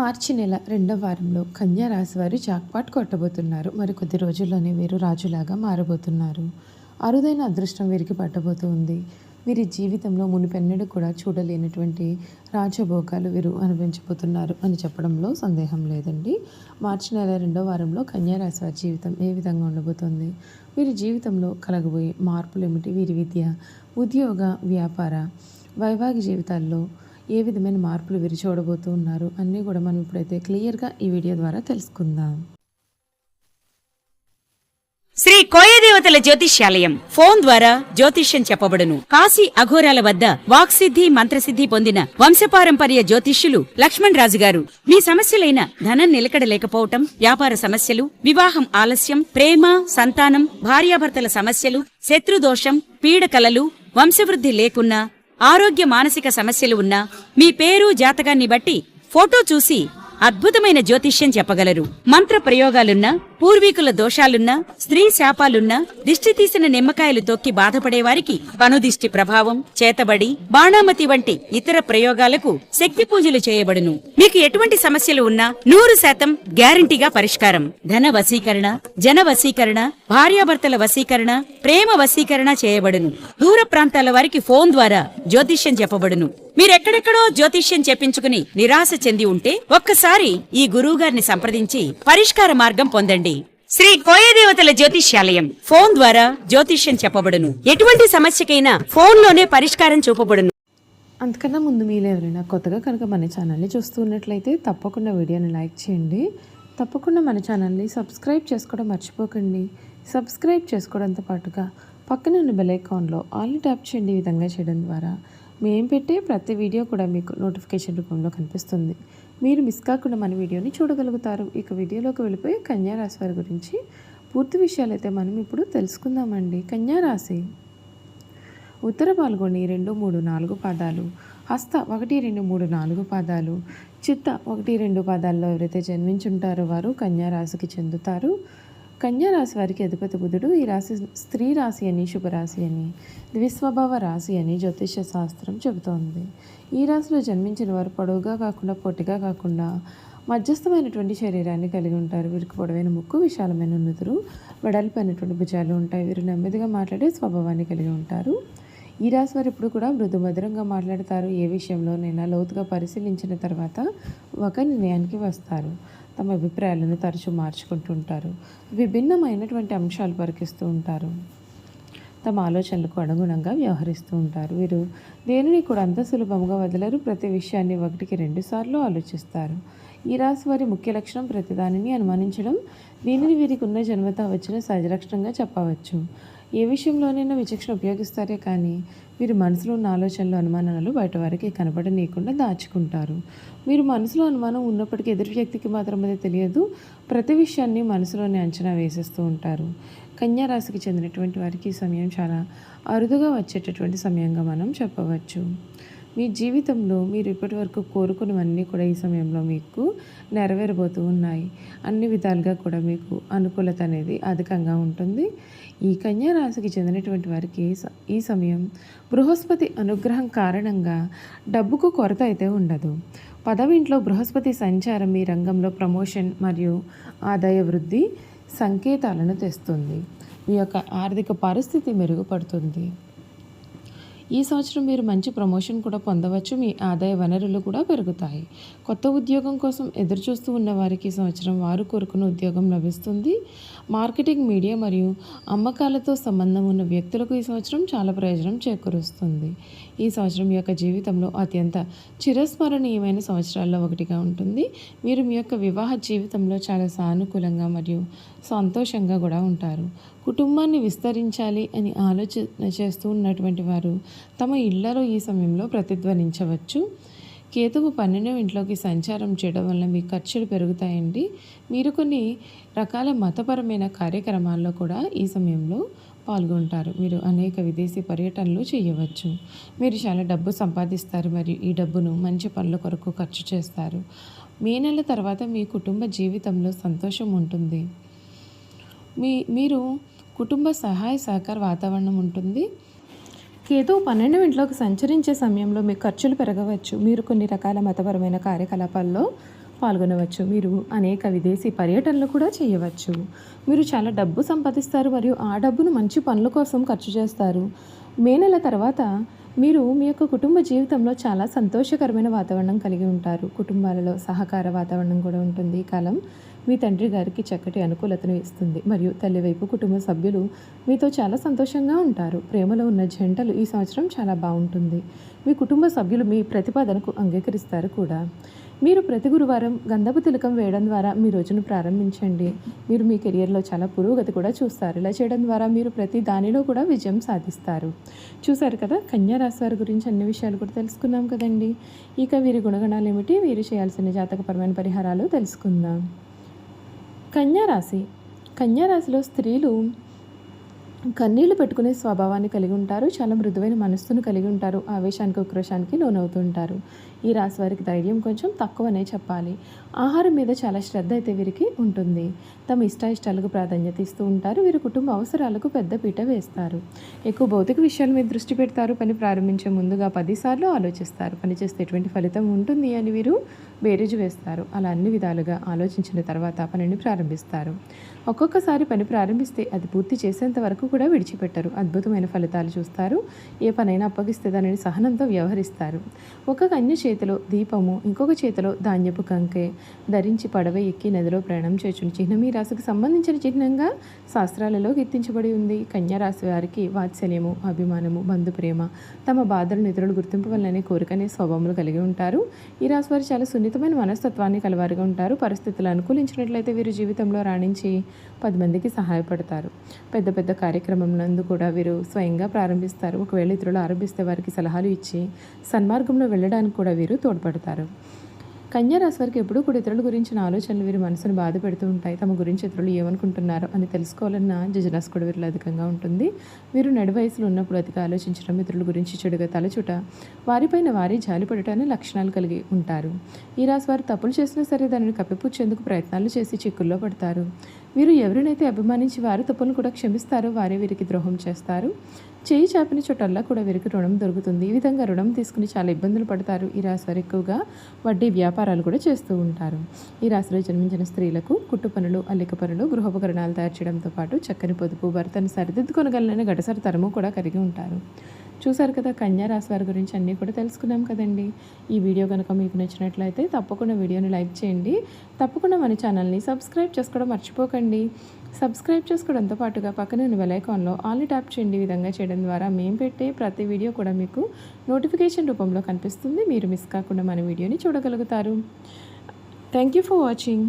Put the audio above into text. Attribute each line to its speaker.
Speaker 1: మార్చి నెల రెండవ వారంలో కన్యా రాశి వారు జాక్పాట్ కొట్టబోతున్నారు. మరి కొద్ది రోజుల్లోనే వీరు రాజులాగా మారబోతున్నారు. అరుదైన అదృష్టం వీరికి పట్టబోతూ ఉంది. వీరి జీవితంలో మునిపెన్నడూ కూడా చూడలేనటువంటి రాజభోగాలు వీరు అనుభవించబోతున్నారు అని చెప్పడంలో సందేహం లేదండి. మార్చి నెల రెండవ వారంలో కన్యా రాశి వారి జీవితం ఏ విధంగా ఉండబోతోంది, వీరి జీవితంలో కలగబోయే మార్పులు ఏమిటి, వీరి విద్య, ఉద్యోగ, వ్యాపార, వైవాహిక జీవితాల్లో ఏ విధమైన మార్పులు వీరు చూడబోతూ ఉన్నారు అన్నీ కూడా మనం ఇప్పుడైతే క్లియర్గా ఈ వీడియో ద్వారా తెలుసుకుందాం.
Speaker 2: శ్రీ కోయదేవతల జ్యోతిష్యాలయం ఫోన్ ద్వారా జ్యోతిష్యం చెప్పబడును. కాశీ అఘోరాల వద్ద వాక్సిద్ధి మంత్రసిద్ధి పొందిన వంశపారంపర్య జ్యోతిష్యులు లక్ష్మణ్ రాజు గారు మీ సమస్యలైన ధనం నిలకడ లేకపోవటం, వ్యాపార సమస్యలు, వివాహం ఆలస్యం, ప్రేమ, సంతానం, భార్యాభర్తల సమస్యలు, శత్రుదోషం, పీడకలలు, వంశవృద్ధి లేకున్నా, ఆరోగ్య మానసిక సమస్యలు ఉన్నా మీ పేరు జాతకాన్ని బట్టి ఫోటో చూసి అద్భుతమైన జ్యోతిష్యం చెప్పగలరు. మంత్ర ప్రయోగాలున్నా, పూర్వీకుల దోషాలున్నా, స్త్రీ శాపాలున్నా, దిష్టి తీసిన నిమ్మకాయలు తొక్కి బాధపడేవారికి కనుదిష్టి ప్రభావం, చేతబడి, బాణామతి వంటి ఇతర ప్రయోగాలకు శక్తి పూజలు చేయబడును. మీకు ఎటువంటి సమస్యలు ఉన్నా 100% గ్యారంటీగా పరిష్కారం. ధన వశీకరణ, జన వశీకరణ, భార్యాభర్తల వశీకరణ, ప్రేమ వశీకరణ చేయబడును. దూర ప్రాంతాల వారికి ఫోన్ ద్వారా జ్యోతిష్యం చెప్పబడును. మీరెక్కడెక్కడో జ్యోతిష్యం చెప్పించుకుని నిరాశ చెంది ఉంటే ఒక్కసారి ఈ గురువుగారిని సంప్రదించి పరిష్కార మార్గం పొందండి. శ్రీ కోయదేవతల జ్యోతిష్యాలయం ఫోన్ ద్వారా జ్యోతిష్యం చెప్పబడును. ఎటువంటి సమస్యకైనా ఫోన్లోనే పరిష్కారం చూపబడును.
Speaker 1: అంతకన్నా ముందు మీరు ఎవరైనా కొత్తగా కనుక మన ఛానల్ని చూస్తూ ఉన్నట్లయితే తప్పకుండా వీడియోని లైక్ చేయండి. తప్పకుండా మన ఛానల్ని సబ్స్క్రైబ్ చేసుకోవడం మర్చిపోకండి. సబ్స్క్రైబ్ చేసుకోవడంతో పాటుగా పక్కన ఉన్న బెల్ ఐకాన్లో ఆల్ని ట్యాప్ చేయండి. ఈ విధంగా చేయడం ద్వారా మేము పెట్టే ప్రతి వీడియో కూడా మీకు నోటిఫికేషన్ రూపంలో కనిపిస్తుంది. మీరు మిస్ కాకుండా మన వీడియోని చూడగలుగుతారు. ఇక వీడియోలోకి వెళ్ళిపోయి కన్యా రాశి వారి గురించి పూర్తి విషయాలు అయితే మనం ఇప్పుడు తెలుసుకుందామండి. కన్యా రాశి ఉత్తర పాల్గొని 2, 3, 4 పాదాలు, హస్త 1, 2, 3, 4 పాదాలు, చిత్త 1, 2 పాదాల్లో ఎవరైతే జన్మించుంటారో వారు కన్యా రాశికి చెందుతారు. కన్యా రాశి వారికి అధిపతి బుధుడు. ఈ రాశి స్త్రీ రాశి అని, శుభరాశి అని, ద్విస్వభావ రాశి అని జ్యోతిష శాస్త్రం చెబుతోంది. ఈ రాశిలో జన్మించిన వారు పొడవుగా కాకుండా, పొట్టిగా కాకుండా మధ్యస్థమైనటువంటి శరీరాన్ని కలిగి ఉంటారు. వీరికి పొడవైన ముక్కు, విశాలమైన నుదురు, వెడల్పైనటువంటి భుజాలు ఉంటాయి. వీరు నెమ్మదిగా మాట్లాడే స్వభావాన్ని కలిగి ఉంటారు. ఈ రాశి వారు ఎప్పుడు కూడా మృదు మధురంగా మాట్లాడతారు. ఏ విషయంలోనైనా లోతుగా పరిశీలించిన తర్వాత ఒక నిర్ణయానికి వస్తారు. తమ అభిప్రాయాలను తరచూ మార్చుకుంటుంటారు. విభిన్నమైనటువంటి అంశాలు పరికిస్తూ ఉంటారు. తమ ఆలోచనలకు అనుగుణంగా వ్యవహరిస్తూ ఉంటారు. వీరు దేనిని కూడా అంత సులభంగా వదలరు. ప్రతి విషయాన్ని 1కి 2 సార్లు ఆలోచిస్తారు. ఈ రాశి వారి ముఖ్య లక్షణం ప్రతిదానిని అనుమానించడం. దీనిని వీరికి ఉన్న జన్మతో వచ్చిన సహజ లక్షణంగా చెప్పవచ్చు. ఏ విషయంలోనైనా విచక్షణ ఉపయోగిస్తారే కానీ వీరు మనసులో ఉన్న ఆలోచనలు, అనుమానాలు బయట వారికి కనబడనీయకుండా దాచుకుంటారు. మీరు మనసులో అనుమానం ఉన్నప్పటికీ ఎదురు వ్యక్తికి మాత్రం అది తెలియదు. ప్రతి విషయాన్ని మనసులోనే అంచనా వేసేస్తూ ఉంటారు. కన్యా రాశికి చెందినటువంటి వారికి ఈ సమయం చాలా అరుదుగా వచ్చేటటువంటి సమయంగా మనం చెప్పవచ్చు. మీ జీవితంలో మీరు ఇప్పటి వరకు కోరుకున్నవన్నీ కూడా ఈ సమయంలో మీకు నెరవేరబోతూ ఉన్నాయి. అన్ని విధాలుగా కూడా మీకు అనుకూలత అనేది అధికంగా ఉంటుంది. ఈ కన్యా రాశికి చెందినటువంటి వారికి ఈ సమయం బృహస్పతి అనుగ్రహం కారణంగా డబ్బుకు కొరత అయితే ఉండదు. 10వ ఇంట్లో బృహస్పతి సంచారం మీ రంగంలో ప్రమోషన్ మరియు ఆదాయ వృద్ధి సంకేతాలను తెస్తుంది. మీ యొక్క ఆర్థిక పరిస్థితి మెరుగుపడుతుంది. ఈ సంవత్సరం మీరు మంచి ప్రమోషన్ కూడా పొందవచ్చు. మీ ఆదాయ వనరులు కూడా పెరుగుతాయి. కొత్త ఉద్యోగం కోసం ఎదురుచూస్తూ ఉన్న వారికి ఈ సంవత్సరం వారు కోరుకున్న ఉద్యోగం లభిస్తుంది. మార్కెటింగ్, మీడియా మరియు అమ్మకాలతో సంబంధం ఉన్న వ్యక్తులకు ఈ సంవత్సరం చాలా ప్రయోజనం చేకూరుస్తుంది. ఈ సంవత్సరం మీ యొక్క జీవితంలో అత్యంత చిరస్మరణీయమైన సంవత్సరాల్లో ఒకటిగా ఉంటుంది. మీరు మీ యొక్క వివాహ జీవితంలో చాలా సానుకూలంగా మరియు సంతోషంగా కూడా ఉంటారు. కుటుంబాన్ని విస్తరించాలి అని ఆలోచన చేస్తూ ఉన్నటువంటి వారు తమ ఇళ్లలో ఈ సమయంలో ప్రతిధ్వనించవచ్చు. కేతువు 12వ ఇంట్లోకి సంచారం చేయడం వల్ల మీ ఖర్చులు పెరుగుతాయండి. మీరు కొన్ని రకాల మతపరమైన కార్యక్రమాల్లో కూడా ఈ సమయంలో పాల్గొంటారు. మీరు అనేక విదేశీ పర్యటనలు చేయవచ్చు. మీరు చాలా డబ్బు సంపాదిస్తారు మరియు ఈ డబ్బును మంచి పనుల కొరకు ఖర్చు చేస్తారు. మే నెల తర్వాత మీ కుటుంబ జీవితంలో సంతోషం ఉంటుంది. మీరు కుటుంబ సహాయ సహకార వాతావరణం ఉంటుంది. కేతువు 12వ ఇంట్లోకి సంచరించే సమయంలో మీ ఖర్చులు పెరగవచ్చు. మీరు కొన్ని రకాల మతపరమైన కార్యకలాపాల్లో పాల్గొనవచ్చు. మీరు అనేక విదేశీ పర్యటనలు కూడా చేయవచ్చు. మీరు చాలా డబ్బు సంపాదిస్తారు మరియు ఆ డబ్బును మంచి పనుల కోసం ఖర్చు చేస్తారు. మే నెల తర్వాత మీరు మీ యొక్క కుటుంబ జీవితంలో చాలా సంతోషకరమైన వాతావరణం కలిగి ఉంటారు. కుటుంబాలలో సహకార వాతావరణం కూడా ఉంటుంది. ఈ కాలం మీ తండ్రి గారికి చక్కటి అనుకూలతను ఇస్తుంది మరియు తల్లి వైపు కుటుంబ సభ్యులు మీతో చాలా సంతోషంగా ఉంటారు. ప్రేమలో ఉన్న జంటలు ఈ సంవత్సరం చాలా బాగుంటుంది. మీ కుటుంబ సభ్యులు మీ ప్రతిపాదనకు అంగీకరిస్తారు కూడా. మీరు ప్రతి గురువారం గంధపు తిలకం వేయడం ద్వారా మీ రోజును ప్రారంభించండి. మీరు మీ కెరియర్లో చాలా పురోగతి కూడా చూస్తారు. ఇలా చేయడం ద్వారా మీరు ప్రతి దానిలో కూడా విజయం సాధిస్తారు. చూశారు కదా, కన్యా రాశి వారి గురించి అన్ని విషయాలు కూడా తెలుసుకున్నాం కదండి. ఇక వీరి గుణగణాలు ఏమిటి, వీరు చేయాల్సిన జాతకపరమైన పరిహారాలు తెలుసుకుందాం. కన్యా రాశిలో స్త్రీలు కన్నీళ్లు పెట్టుకునే స్వభావాన్ని కలిగి ఉంటారు. చాలా మృదువైన మనస్సును కలిగి ఉంటారు. ఆవేశానికి ఉక్రోషానికి లోనవుతుంటారు. ఈ రాశి వారికి ధైర్యం కొంచెం తక్కువనే చెప్పాలి. ఆహారం మీద చాలా శ్రద్ధ అయితే వీరికి ఉంటుంది. తమ ఇష్టాయిష్టాలకు ప్రాధాన్యత ఇస్తూ ఉంటారు. వీరు కుటుంబ అవసరాలకు పెద్ద పీట వేస్తారు. ఎక్కువ భౌతిక విషయాల మీద దృష్టి పెడతారు. పని ప్రారంభించే ముందుగా 10 సార్లు ఆలోచిస్తారు. పని చేస్తే ఎటువంటి ఫలితం ఉంటుంది అని వీరు బేరీజు వేస్తారు. అలా అన్ని విధాలుగా ఆలోచించిన తర్వాత పనిని ప్రారంభిస్తారు. ఒక్కొక్కసారి పని ప్రారంభిస్తే అది పూర్తి చేసేంత వరకు కూడా విడిచిపెట్టరు. అద్భుతమైన ఫలితాలు చూస్తారు. ఏ పనైనా అప్పగిస్తే దానిని సహనంతో వ్యవహరిస్తారు. ఒక కన్య చేతిలో దీపము, ఇంకొక చేతిలో ధాన్యపు కంకె ధరించి పడవ ఎక్కి నదిలో ప్రయాణం చేయుచున్న చిహ్నం ఈ రాశికి సంబంధించిన చిహ్నంగా శాస్త్రాలలో కీర్తించబడి ఉంది. కన్యా రాశి వారికి వాత్సల్యము, అభిమానము, బంధు ప్రేమ, తమ బాధలను ఇతరులు గుర్తింపవలనే కోరికనే స్వభావములు కలిగి ఉంటారు. ఈ రాశి వారు చాలా సున్నితమైన మనస్తత్వాన్ని కలవారుగా ఉంటారు. పరిస్థితులు అనుకూలించినట్లయితే వీరు జీవితంలో రాణించి 10 మందికి సహాయపడతారు. పెద్ద పెద్ద కార్యక్రమం కూడా వీరు స్వయంగా ప్రారంభిస్తారు. ఒకవేళ ఇతరులు ఆరంభిస్తే వారికి సలహాలు ఇచ్చి సన్మార్గంలో వెళ్ళడానికి కూడా వీరు తోడ్పడతారు. కన్యా రాశి వారికి ఎప్పుడూ కూడా ఇతరుల గురించిన ఆలోచనలు వీరి మనసును బాధ పెడుతూ ఉంటాయి. తమ గురించి ఇతరులు ఏమనుకుంటున్నారో అని తెలుసుకోవాలన్న జిజ్ఞాస కూడా వీరిలో అధికంగా ఉంటుంది. వీరు నడి వయసులో ఉన్నప్పుడు అతిగా ఆలోచించడం, ఇతరుల గురించి చెడుగా తలచుట, వారిపైన వారి జాలిపడటాన్ని లక్షణాలు కలిగి ఉంటారు. ఈ రాశి వారు తప్పులు చేసినా సరే దానిని కప్పిపుచ్చేందుకు ప్రయత్నాలు చేసి చిక్కుల్లో పడతారు. వీరు ఎవరినైతే అభిమానించి వారి తప్పులను కూడా క్షమిస్తారో వారే వీరికి ద్రోహం చేస్తారు. చేయి చాపిన చోటల్లా కూడా వీరికి రుణం దొరుకుతుంది. ఈ విధంగా రుణం తీసుకుని చాలా ఇబ్బందులు పడతారు. ఈ రాశి వారు ఎక్కువగా వడ్డీ వ్యాపారాలు కూడా చేస్తూ ఉంటారు. ఈ రాశిలో జన్మించిన స్త్రీలకు కుట్టు పనులు, అల్లిక పనులు, గృహోపకరణాలు తయారు చేయడంతో పాటు చక్కని పొదుపు, భర్తను సరిదిద్దుకొనగలనని గడసరి తరము కూడా కలిగి ఉంటారు. చూసారు కదా, కన్యా రాశి వారి గురించి అన్నీ కూడా తెలుసుకున్నాం కదండి. ఈ వీడియో కనుక మీకు నచ్చినట్లయితే తప్పకుండా వీడియోని లైక్ చేయండి. తప్పకుండా మన ఛానల్ని సబ్స్క్రైబ్ చేసుకోవడం మర్చిపోకండి. సబ్స్క్రైబ్ చేసుకోవడంతో పాటుగా పక్కన ఉన్న బెల్ ఐకాన్లో ఆల్ని ట్యాప్ చేయండి. ఈ విధంగా చేయడం ద్వారా మేము పెట్టే ప్రతి వీడియో కూడా మీకు నోటిఫికేషన్ రూపంలో కనిపిస్తుంది. మీరు మిస్ కాకుండా మన వీడియోని చూడగలుగుతారు. Thank you for watching.